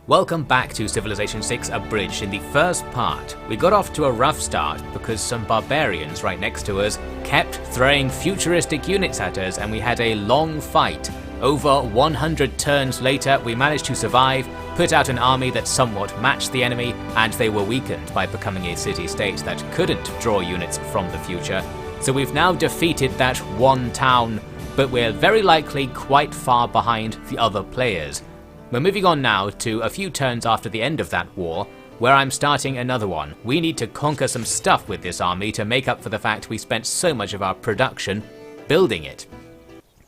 Welcome back to Civilization 6 Abridged. In the first part, we got off to a rough start because some barbarians right next to us kept throwing futuristic units at us and we had a long fight. Over 100 turns later, we managed to survive, put out an army that somewhat matched the enemy, and they were weakened by becoming a city-state that couldn't draw units from the future. So we've now defeated that one town, but we're very likely quite far behind the other players. We're moving on now to a few turns after the end of that war, where I'm starting another one. We need to conquer some stuff with this army to make up for the fact we spent so much of our production building it.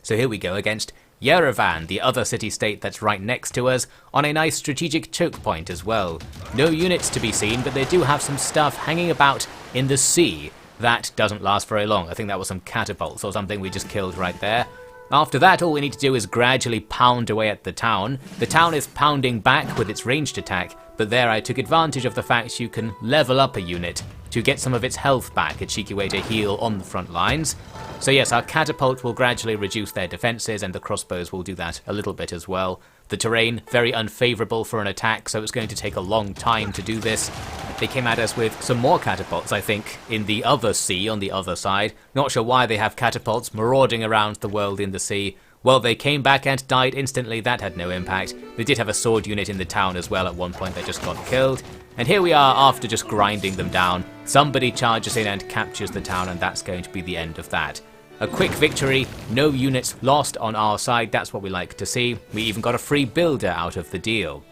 So here we go against Yerevan, the other city-state that's right next to us, on a nice strategic choke point as well. No units to be seen, but they do have some stuff hanging about in the sea. That doesn't last very long. I think that was some catapults or something we just killed right there. After that, all we need to do is gradually pound away at the town. The town is pounding back with its ranged attack, but there I took advantage of the fact you can level up a unit to get some of its health back, a cheeky way to heal on the front lines. So yes, our catapult will gradually reduce their defences and the crossbows will do that a little bit as well. The terrain, very unfavourable for an attack, so it's going to take a long time to do this. They came at us with some more catapults, I think, in the other sea on the other side. Not sure why they have catapults marauding around the world in the sea. Well, they came back and died instantly, that had no impact. They did have a sword unit in the town as well at one point that just got killed. And here we are after just grinding them down. Somebody charges in and captures the town and that's going to be the end of that. A quick victory, no units lost on our side, that's what we like to see. We even got a free builder out of the deal.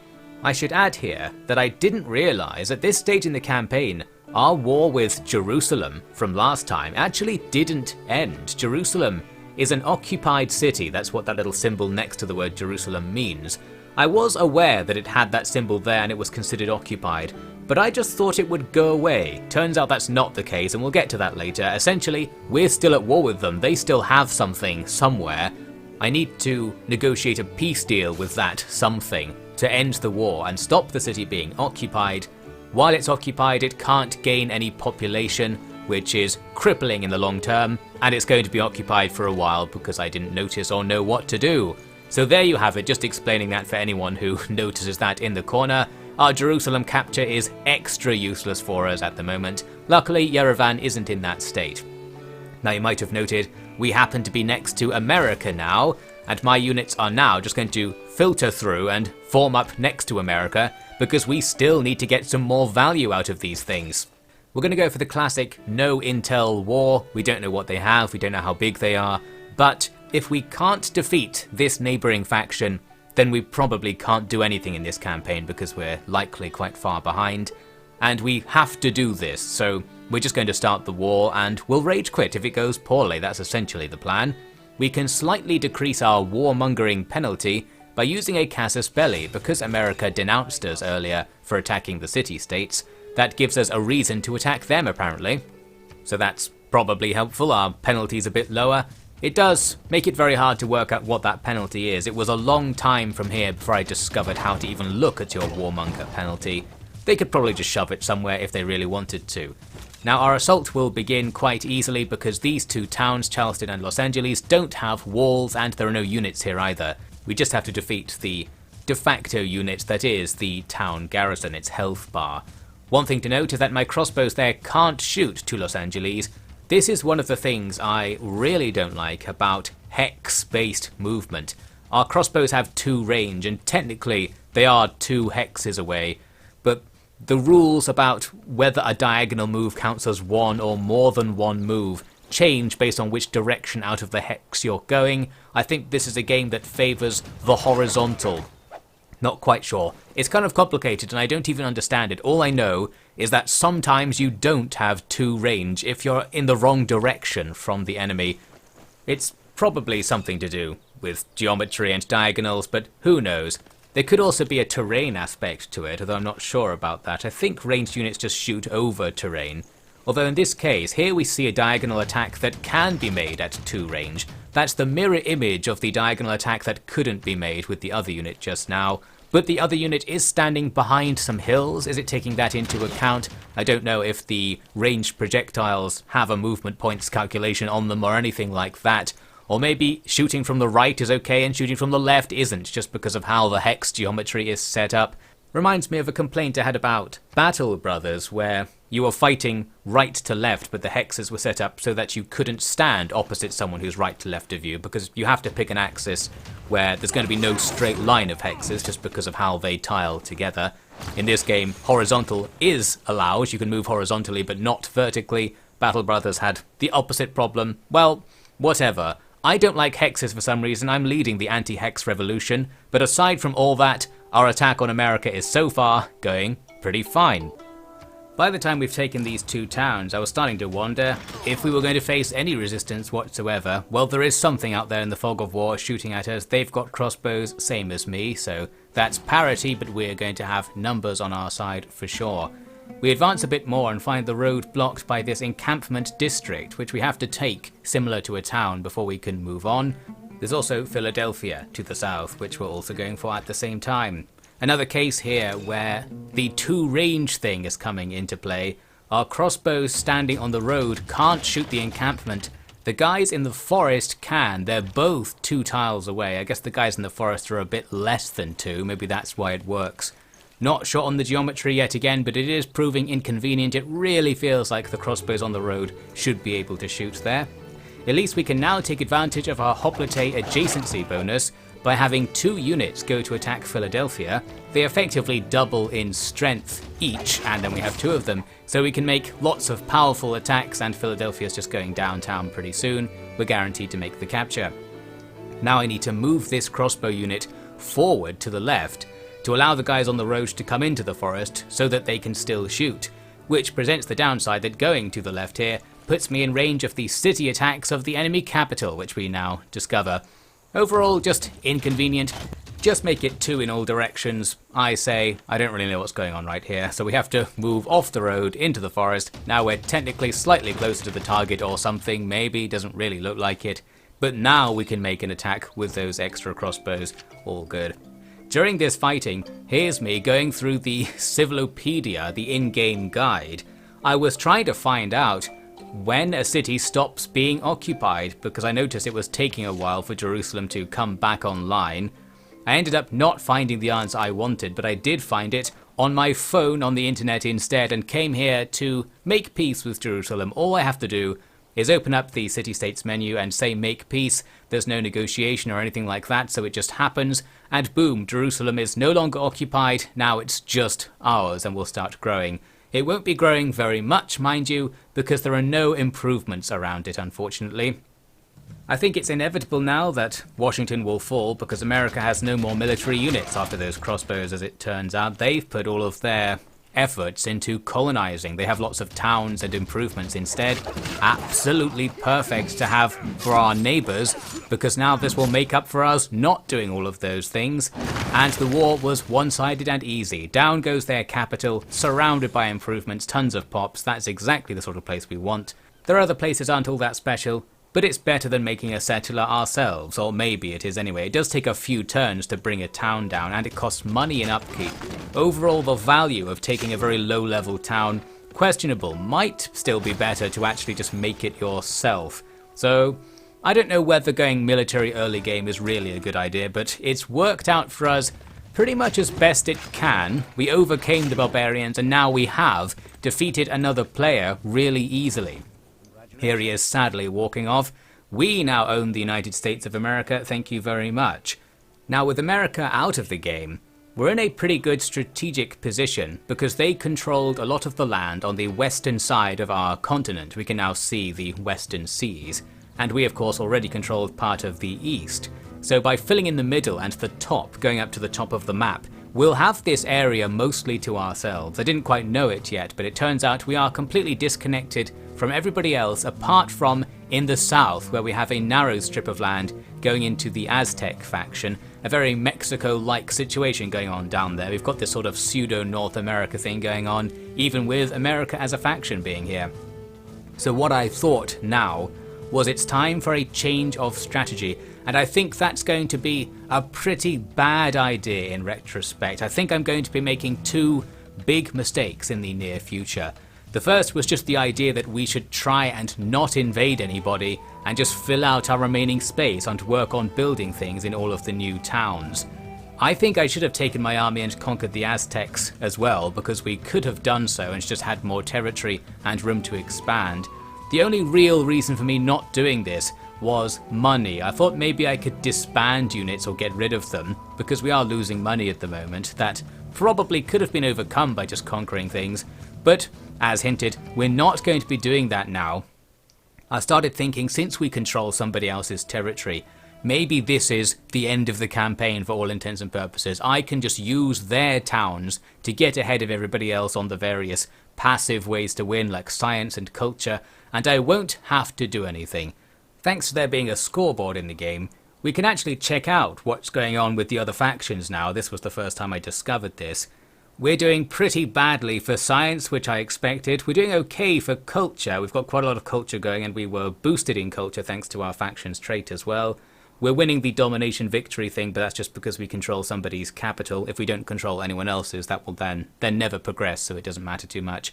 I should add here that I didn't realise at this stage in the campaign, our war with Jerusalem from last time actually didn't end. Jerusalem is an occupied city, that's what that little symbol next to the word Jerusalem means. I was aware that it had that symbol there and it was considered occupied, but I just thought it would go away. Turns out that's not the case and we'll get to that later. Essentially, we're still at war with them, they still have something somewhere. I need to negotiate a peace deal with that something to end the war and stop the city being occupied. While it's occupied, it can't gain any population, which is crippling in the long term, and it's going to be occupied for a while because I didn't notice or know what to do. So there you have it, just explaining that for anyone who notices that in the corner. Our Jerusalem capture is extra useless for us at the moment. Luckily, Yerevan isn't in that state. Now you might have noted, we happen to be next to America now, and my units are now just going to filter through and form up next to America, because we still need to get some more value out of these things. We're going to go for the classic no intel war. We don't know what they have, we don't know how big they are, but if we can't defeat this neighbouring faction, then we probably can't do anything in this campaign because we're likely quite far behind. And we have to do this, so we're just going to start the war and we'll rage quit if it goes poorly, that's essentially the plan. We can slightly decrease our warmongering penalty by using a casus belli because America denounced us earlier for attacking the city-states. That gives us a reason to attack them apparently. So that's probably helpful, our penalty's a bit lower. It does make it very hard to work out what that penalty is. It was a long time from here before I discovered how to even look at your warmonger penalty. They could probably just shove it somewhere if they really wanted to. Now our assault will begin quite easily because these two towns, Charleston and Los Angeles, don't have walls and there are no units here either. We just have to defeat the de facto unit that is the town garrison, its health bar. One thing to note is that my crossbows there can't shoot to Los Angeles. This is one of the things I really don't like about hex-based movement. Our crossbows have 2 range and technically they are 2 hexes away, but the rules about whether a diagonal move counts as 1 or more than 1 move change based on which direction out of the hex you're going. I think this is a game that favours the horizontal. Not quite sure. It's kind of complicated and I don't even understand it. All I know is that sometimes you don't have 2 range if you're in the wrong direction from the enemy. It's probably something to do with geometry and diagonals, but who knows. There could also be a terrain aspect to it, although I'm not sure about that. I think ranged units just shoot over terrain. Although in this case, here we see a diagonal attack that can be made at 2 range. That's the mirror image of the diagonal attack that couldn't be made with the other unit just now. But the other unit is standing behind some hills. Is it taking that into account? I don't know if the ranged projectiles have a movement points calculation on them or anything like that. Or maybe shooting from the right is okay and shooting from the left isn't, just because of how the hex geometry is set up. Reminds me of a complaint I had about Battle Brothers, where you were fighting right to left, but the hexes were set up so that you couldn't stand opposite someone who's right to left of you, because you have to pick an axis where there's going to be no straight line of hexes just because of how they tile together. In this game, horizontal is allowed. You can move horizontally but not vertically. Battle Brothers had the opposite problem. Well, whatever. I don't like hexes for some reason. I'm leading the anti-hex revolution, but aside from all that, our attack on America is so far going pretty fine. By the time we've taken these 2 towns, I was starting to wonder if we were going to face any resistance whatsoever. Well, there is something out there in the fog of war shooting at us. They've got crossbows, same as me, so that's parity, but we're going to have numbers on our side for sure. We advance a bit more and find the road blocked by this encampment district, which we have to take, similar to a town, before we can move on. There's also Philadelphia to the south, which we're also going for at the same time. Another case here where the 2-range thing is coming into play. Our crossbows standing on the road can't shoot the encampment. The guys in the forest can. They're both 2 tiles away. I guess the guys in the forest are a bit less than 2. Maybe that's why it works. Not sure on the geometry yet again, but it is proving inconvenient. It really feels like the crossbows on the road should be able to shoot there. At least we can now take advantage of our hoplite adjacency bonus by having 2 units go to attack Philadelphia. They effectively double in strength each, and then we have 2 of them, so we can make lots of powerful attacks, and Philadelphia's just going downtown pretty soon. We're guaranteed to make the capture. Now I need to move this crossbow unit forward to the left to allow the guys on the road to come into the forest so that they can still shoot, which presents the downside that going to the left here puts me in range of the city attacks of the enemy capital, which we now discover. Overall, just inconvenient. Just make it 2 in all directions. I say, I don't really know what's going on right here, so we have to move off the road into the forest. Now we're technically slightly closer to the target or something, maybe, doesn't really look like it. But now we can make an attack with those extra crossbows. All good. During this fighting, here's me going through the Civilopedia, the in-game guide. I was trying to find out when a city stops being occupied, because I noticed it was taking a while for Jerusalem to come back online. I ended up not finding the answer I wanted, but I did find it on my phone on the internet instead, and came here to make peace with Jerusalem. All I have to do is open up the city-states menu and say make peace. There's no negotiation or anything like that, so it just happens, and boom, Jerusalem is no longer occupied. Now it's just ours, and we'll start growing. It won't be growing very much, mind you, because there are no improvements around it, unfortunately. I think it's inevitable now that Washington will fall, because America has no more military units after those crossbows, as it turns out. They've put all of their efforts into colonizing. They have lots of towns and improvements instead. Absolutely perfect to have for our neighbors, because now this will make up for us not doing all of those things. And the war was one-sided and easy. Down goes their capital, surrounded by improvements, tons of pops. That's exactly the sort of place we want. Their other places aren't all that special, but it's better than making a settler ourselves, or maybe it is anyway. It does take a few turns to bring a town down, and it costs money in upkeep. Overall, the value of taking a very low-level town, questionable. Might still be better to actually just make it yourself. So I don't know whether going military early game is really a good idea, but it's worked out for us pretty much as best it can. We overcame the barbarians, and now we have defeated another player really easily. Here he is sadly walking off. We now own the United States of America, thank you very much. Now with America out of the game, we're in a pretty good strategic position because they controlled a lot of the land on the western side of our continent. We can now see the western seas. And we of course already controlled part of the east. So by filling in the middle and the top, going up to the top of the map, we'll have this area mostly to ourselves. I didn't quite know it yet, but it turns out we are completely disconnected from everybody else apart from in the south, where we have a narrow strip of land going into the Aztec faction. A very Mexico-like situation going on down there. We've got this sort of pseudo-North America thing going on, even with America as a faction being here. So what I thought now was it's time for a change of strategy, and I think that's going to be a pretty bad idea in retrospect. I think I'm going to be making 2 big mistakes in the near future. The first was just the idea that we should try and not invade anybody and just fill out our remaining space and work on building things in all of the new towns. I think I should have taken my army and conquered the Aztecs as well, because we could have done so and just had more territory and room to expand. The only real reason for me not doing this was money. I thought maybe I could disband units or get rid of them, because we are losing money at the moment. That probably could have been overcome by just conquering things, but as hinted, we're not going to be doing that now. I started thinking, since we control somebody else's territory, maybe this is the end of the campaign for all intents and purposes. I can just use their towns to get ahead of everybody else on the various passive ways to win, like science and culture, and I won't have to do anything. Thanks to there being a scoreboard in the game, we can actually check out what's going on with the other factions now. This was the first time I discovered this. We're doing pretty badly for science, which I expected. We're doing okay for culture. We've got quite a lot of culture going, and we were boosted in culture thanks to our faction's trait as well. We're winning the domination victory thing, but that's just because we control somebody's capital. If we don't control anyone else's, that will then never progress, so it doesn't matter too much.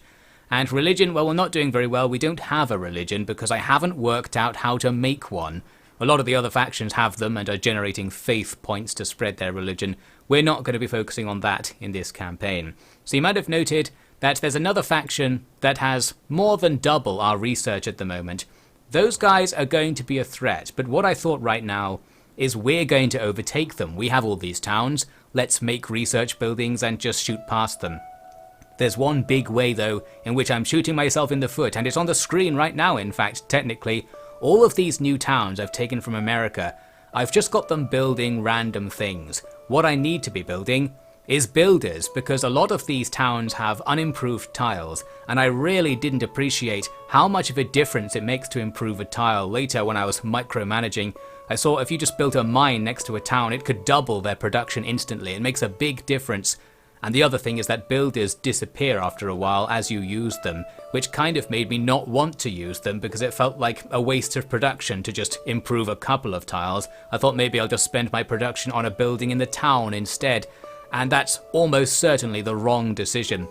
And religion, well, we're not doing very well. We don't have a religion because I haven't worked out how to make one. A lot of the other factions have them and are generating faith points to spread their religion. We're not going to be focusing on that in this campaign. So you might have noted that there's another faction that has more than double our research at the moment. Those guys are going to be a threat, but what I thought right now is we're going to overtake them. We have all these towns. Let's make research buildings and just shoot past them. There's one big way though in which I'm shooting myself in the foot, and it's on the screen right now. In fact, technically, all of these new towns I've taken from America, I've just got them building random things. What I need to be building is builders, because a lot of these towns have unimproved tiles, and I really didn't appreciate how much of a difference it makes to improve a tile. Later, when I was micromanaging, I saw if you just built a mine next to a town, it could double their production instantly. It makes a big difference. And the other thing is that builders disappear after a while as you use them, which kind of made me not want to use them because it felt like a waste of production to just improve a couple of tiles. I thought maybe I'll just spend my production on a building in the town instead, and that's almost certainly the wrong decision.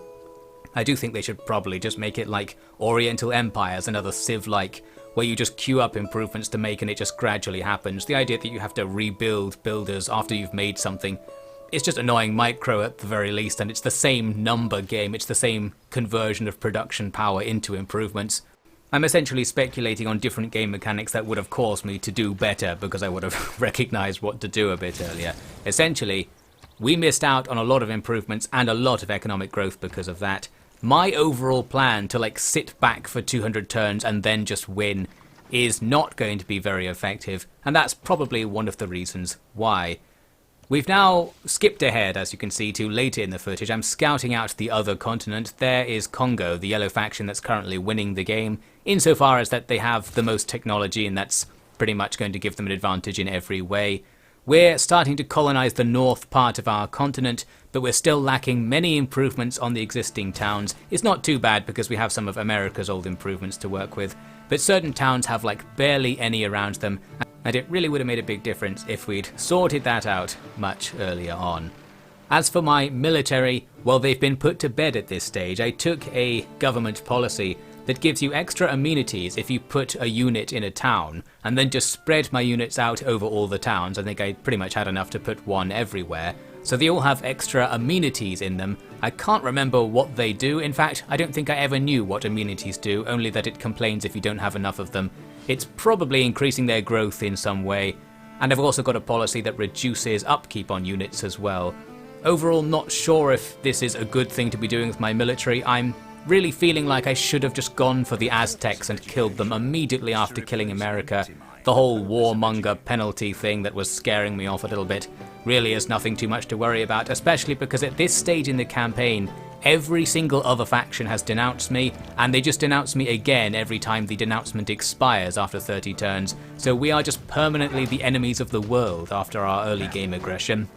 I do think they should probably just make it like Oriental Empires and other Civ-like, where you just queue up improvements to make and it just gradually happens. The idea that you have to rebuild builders after you've made something, it's just annoying micro at the very least, and it's the same number game, it's the same conversion of production power into improvements. I'm essentially speculating on different game mechanics that would have caused me to do better because I would have recognized what to do a bit earlier. Essentially, we missed out on a lot of improvements and a lot of economic growth because of that. My overall plan to like sit back for 200 turns and then just win is not going to be very effective, and that's probably one of the reasons why. We've now skipped ahead, as you can see, to later in the footage. I'm scouting out the other continent. There is Congo, the yellow faction that's currently winning the game, insofar as that they have the most technology, and that's pretty much going to give them an advantage in every way. We're starting to colonize the north part of our continent, but we're still lacking many improvements on the existing towns. It's not too bad because we have some of America's old improvements to work with, but certain towns have like barely any around them, and it really would have made a big difference if we'd sorted that out much earlier on. As for my military, well, they've been put to bed at this stage. I took a government policy that gives you extra amenities if you put a unit in a town, and then just spread my units out over all the towns. I think I pretty much had enough to put one everywhere. So they all have extra amenities in them. I can't remember what they do. In fact, I don't think I ever knew what amenities do, only that it complains if you don't have enough of them. It's probably increasing their growth in some way. And I've also got a policy that reduces upkeep on units as well. Overall, not sure if this is a good thing to be doing with my military. I'm really feeling like I should have just gone for the Aztecs and killed them immediately after killing America. The whole warmonger penalty thing that was scaring me off a little bit really is nothing too much to worry about, especially because at this stage in the campaign, every single other faction has denounced me, and they just denounce me again every time the denouncement expires after 30 turns, so we are just permanently the enemies of the world after our early game aggression.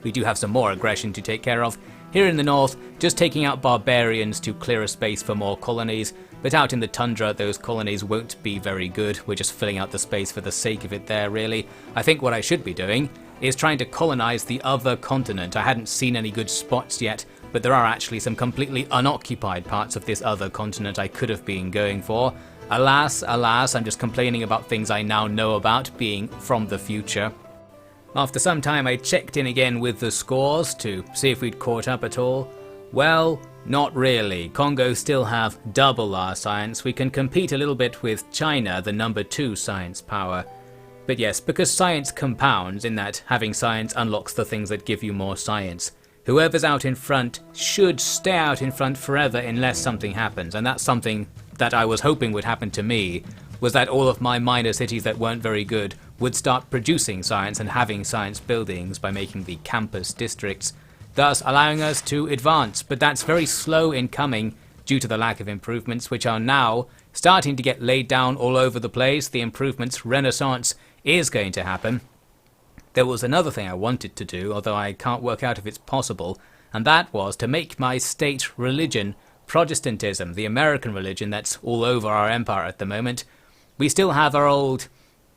We do have some more aggression to take care of. Here in the north, just taking out barbarians to clear a space for more colonies, but out in the tundra those colonies won't be very good. We're just filling out the space for the sake of it there, really. I think what I should be doing is trying to colonize the other continent. I hadn't seen any good spots yet, but there are actually some completely unoccupied parts of this other continent I could have been going for. Alas, I'm just complaining about things I now know about being from the future. After some time I checked in again with the scores to see if we'd caught up at all. Well, not really. Congo still have double our science. We can compete a little bit with China, the number 2 science power. But yes, because science compounds in that having science unlocks the things that give you more science. Whoever's out in front should stay out in front forever unless something happens, and that's something that I was hoping would happen to me, was that all of my minor cities that weren't very good would start producing science and having science buildings by making the campus districts, thus allowing us to advance, but that's very slow in coming due to the lack of improvements, which are now starting to get laid down all over the place. The improvements renaissance is going to happen. There was another thing I wanted to do, although I can't work out if it's possible, and that was to make my state religion Protestantism, the American religion that's all over our empire at the moment. We still have our old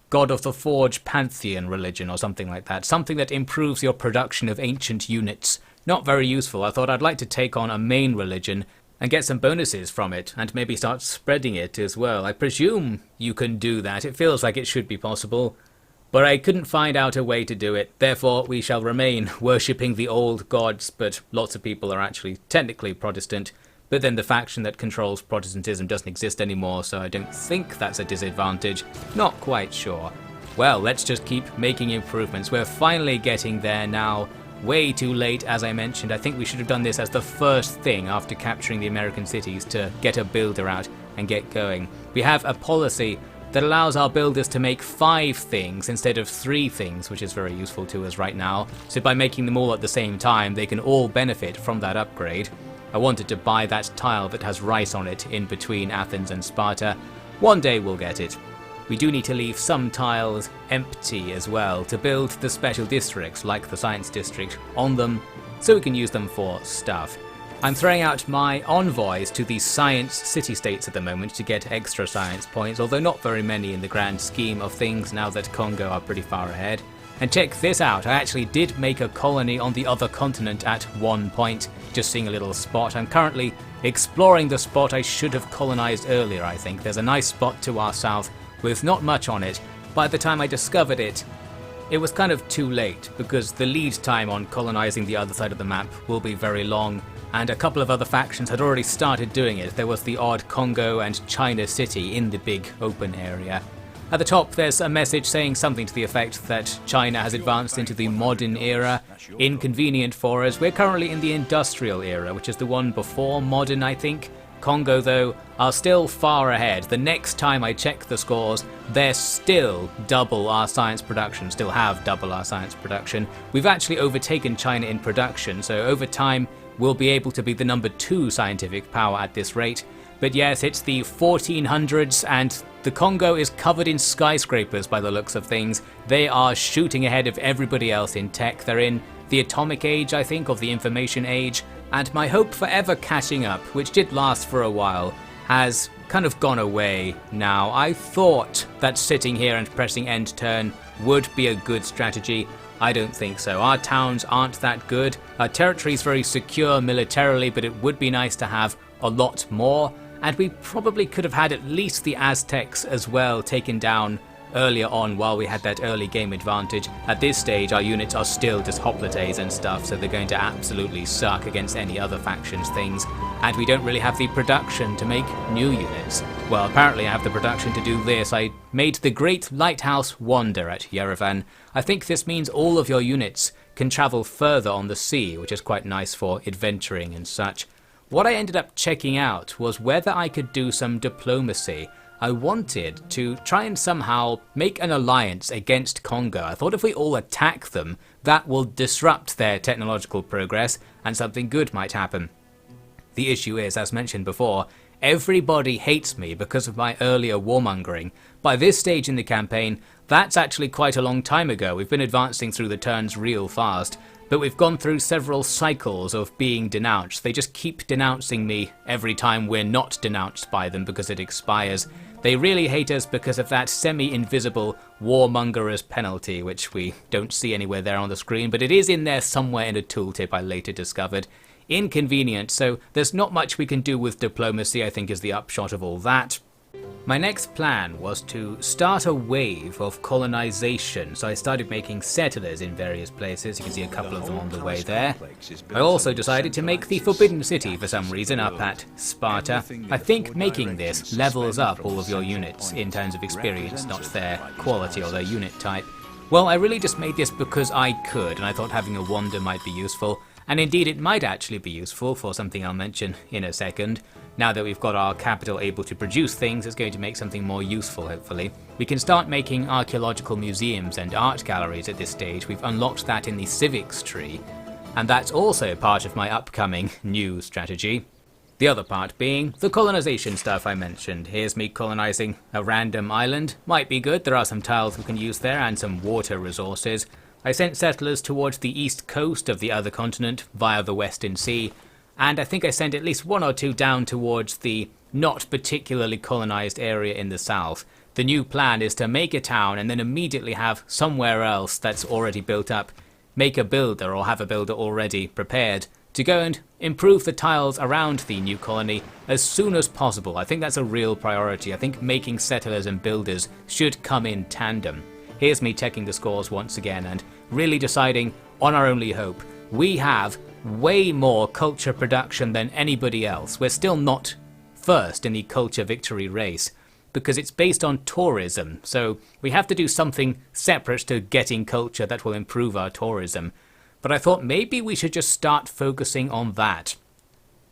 God of the Forge pantheon religion or something like that, something that improves your production of ancient units. Not very useful. I thought I'd like to take on a main religion and get some bonuses from it, and maybe start spreading it as well. I presume you can do that. It feels like it should be possible, but I couldn't find out a way to do it. Therefore, we shall remain worshipping the old gods, but lots of people are actually technically Protestant. But then the faction that controls Protestantism doesn't exist anymore, so I don't think that's a disadvantage. Not quite sure. Well, let's just keep making improvements. We're finally getting there now. Way too late, as I mentioned. I think we should have done this as the first thing after capturing the American cities to get a builder out and get going. We have a policy that allows our builders to make 5 things instead of 3 things, which is very useful to us right now. So by making them all at the same time, they can all benefit from that upgrade. I wanted to buy that tile that has rice on it in between Athens and Sparta. One day we'll get it. We do need to leave some tiles empty as well to build the special districts like the science district on them so we can use them for stuff. I'm throwing out my envoys to the science city-states at the moment to get extra science points, although not very many in the grand scheme of things now that Congo are pretty far ahead. And check this out, I actually did make a colony on the other continent at one point, just seeing a little spot. I'm currently exploring the spot I should have colonized earlier, I think. There's a nice spot to our south with not much on it. By the time I discovered it, it was kind of too late, because the lead time on colonizing the other side of the map will be very long, and a couple of other factions had already started doing it. There was the odd Congo and China city in the big open area. At the top there's a message saying something to the effect that China has advanced into the modern era. Inconvenient for us. We're currently in the industrial era, which is the one before modern, I think. Congo, though, are still far ahead. The next time I check the scores, they're still double our science production, still have double our science production. We've actually overtaken China in production, so over time we'll be able to be the number 2 scientific power at this rate. But yes, it's the 1400s and the Congo is covered in skyscrapers by the looks of things. They are shooting ahead of everybody else in tech. They're in the atomic age, I think, of the information age. And my hope for ever catching up, which did last for a while, has kind of gone away now. I thought that sitting here and pressing end turn would be a good strategy. I don't think so. Our towns aren't that good. Our territory is very secure militarily, but it would be nice to have a lot more. And we probably could have had at least the Aztecs as well taken down earlier on while we had that early game advantage. At this stage our units are still just hoplites and stuff, so they're going to absolutely suck against any other factions things. And we don't really have the production to make new units. Well, apparently I have the production to do this. I made the Great Lighthouse Wonder at Yerevan. I think this means all of your units can travel further on the sea, which is quite nice for adventuring and such. What I ended up checking out was whether I could do some diplomacy. I wanted to try and somehow make an alliance against Congo. I thought if we all attack them, that will disrupt their technological progress and something good might happen. The issue is, as mentioned before, everybody hates me because of my earlier warmongering. By this stage in the campaign, that's actually quite a long time ago. We've been advancing through the turns real fast. But we've gone through several cycles of being denounced. They just keep denouncing me every time we're not denounced by them because it expires. They really hate us because of that semi-invisible warmonger's penalty, which we don't see anywhere there on the screen, but it is in there somewhere in a tooltip I later discovered. Inconvenient, so there's not much we can do with diplomacy, I think, is the upshot of all that. My next plan was to start a wave of colonization, so I started making settlers in various places. You can see a couple of them on the way there. I also decided to make the Forbidden City for some reason up at Sparta. I think making this levels up all of your units in terms of experience, not their quality or their unit type. Well, I really just made this because I could, and I thought having a wonder might be useful. And indeed it might actually be useful for something I'll mention in a second. Now that we've got our capital able to produce things, it's going to make something more useful, hopefully. We can start making archaeological museums and art galleries at this stage. We've unlocked that in the Civics tree, and that's also part of my upcoming new strategy. The other part being the colonization stuff I mentioned. Here's me colonizing a random island. Might be good, there are some tiles we can use there and some water resources. I sent settlers towards the east coast of the other continent via the Western Sea, and I think I sent at least one or two down towards the not particularly colonized area in the south. The new plan is to make a town and then immediately have somewhere else that's already built up, make a builder or have a builder already prepared to go and improve the tiles around the new colony as soon as possible. I think that's a real priority. I think making settlers and builders should come in tandem. Here's me checking the scores once again and really deciding on our only hope. We have way more culture production than anybody else. We're still not first in the culture victory race because it's based on tourism, so we have to do something separate to getting culture that will improve our tourism. But I thought maybe we should just start focusing on that.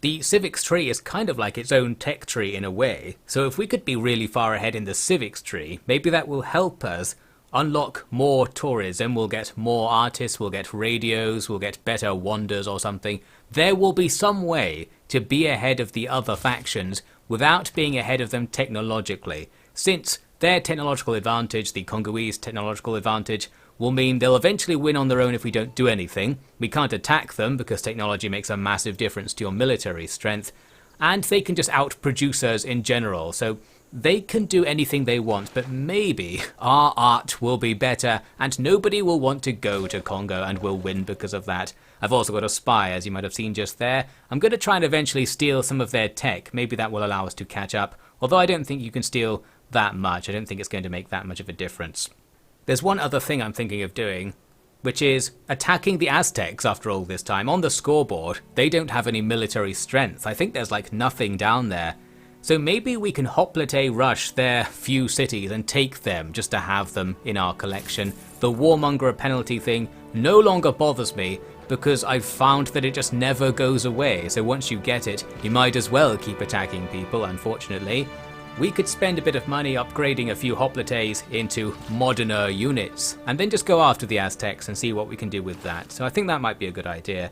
The civics tree is kind of like its own tech tree in a way, so if we could be really far ahead in the civics tree, maybe that will help us unlock more tourism. We'll get more artists, we'll get radios, we'll get better wonders or something. There will be some way to be ahead of the other factions without being ahead of them technologically, since their technological advantage, the Congolese technological advantage, will mean they'll eventually win on their own if we don't do anything. We can't attack them because technology makes a massive difference to your military strength, and they can just outproduce us in general, so they can do anything they want, but maybe our art will be better and nobody will want to go to Congo and will win because of that. I've also got a spy, as you might have seen just there. I'm going to try and eventually steal some of their tech. Maybe that will allow us to catch up, although I don't think you can steal that much. I don't think it's going to make that much of a difference. There's one other thing I'm thinking of doing, which is attacking the Aztecs after all this time. On the scoreboard, they don't have any military strength. I think there's like nothing down there. So maybe we can hoplite rush their few cities and take them just to have them in our collection. The warmonger penalty thing no longer bothers me because I've found that it just never goes away. So once you get it, you might as well keep attacking people, unfortunately. We could spend a bit of money upgrading a few hoplites into moderner units and then just go after the Aztecs and see what we can do with that. So I think that might be a good idea.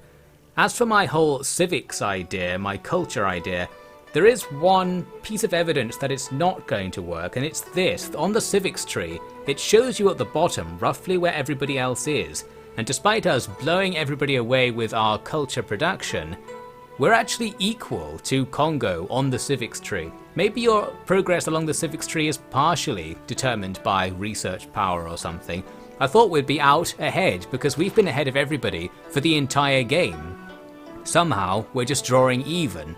As for my whole civics idea, my culture idea, there is one piece of evidence that it's not going to work, and it's this. On the civics tree, it shows you at the bottom roughly where everybody else is, and despite us blowing everybody away with our culture production, we're actually equal to Congo on the civics tree. Maybe your progress along the civics tree is partially determined by research power or something. I thought we'd be out ahead because we've been ahead of everybody for the entire game. Somehow, we're just drawing even.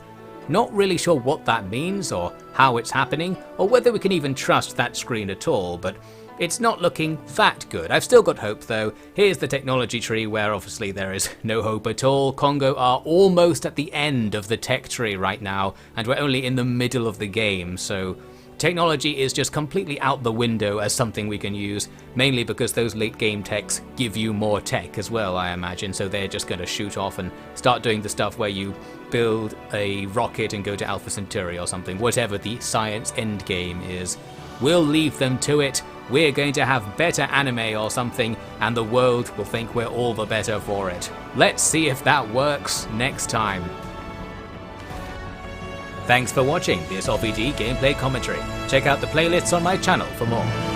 Not really sure what that means or how it's happening or whether we can even trust that screen at all, but it's not looking that good. I've still got hope though. Here's the technology tree where obviously there is no hope at all. Congo are almost at the end of the tech tree right now and we're only in the middle of the game, so technology is just completely out the window as something we can use, mainly because those late game techs give you more tech as well, I imagine, so they're just going to shoot off and start doing the stuff where you build a rocket and go to Alpha Centauri or something, whatever the science endgame is. We'll leave them to it. We're going to have better anime or something, and the world will think we're all the better for it. Let's see if that works next time. Thanks for watching this RPG gameplay commentary. Check out the playlists on my channel for more.